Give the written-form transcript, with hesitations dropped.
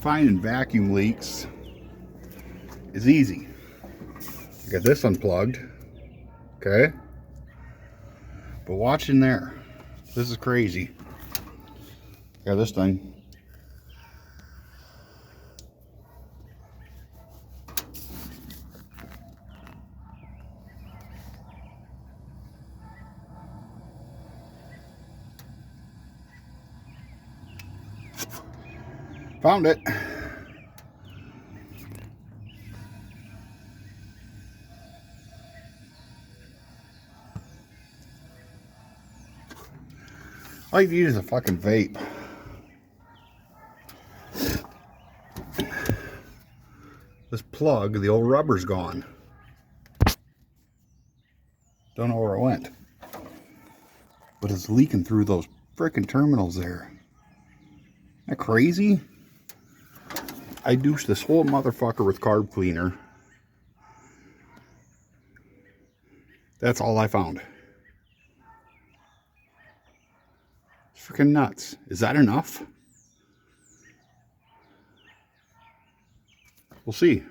finding vacuum leaks is easy. I got this unplugged, okay? But watch in there. This is crazy. Got this thing. Found it. All you need is a fucking vape. This plug, the old rubber's gone. Don't know where it went. But it's leaking through those frickin' terminals there. Isn't that crazy? I douched this whole motherfucker with carb cleaner. That's all I found. It's freaking nuts. Is that enough? We'll see.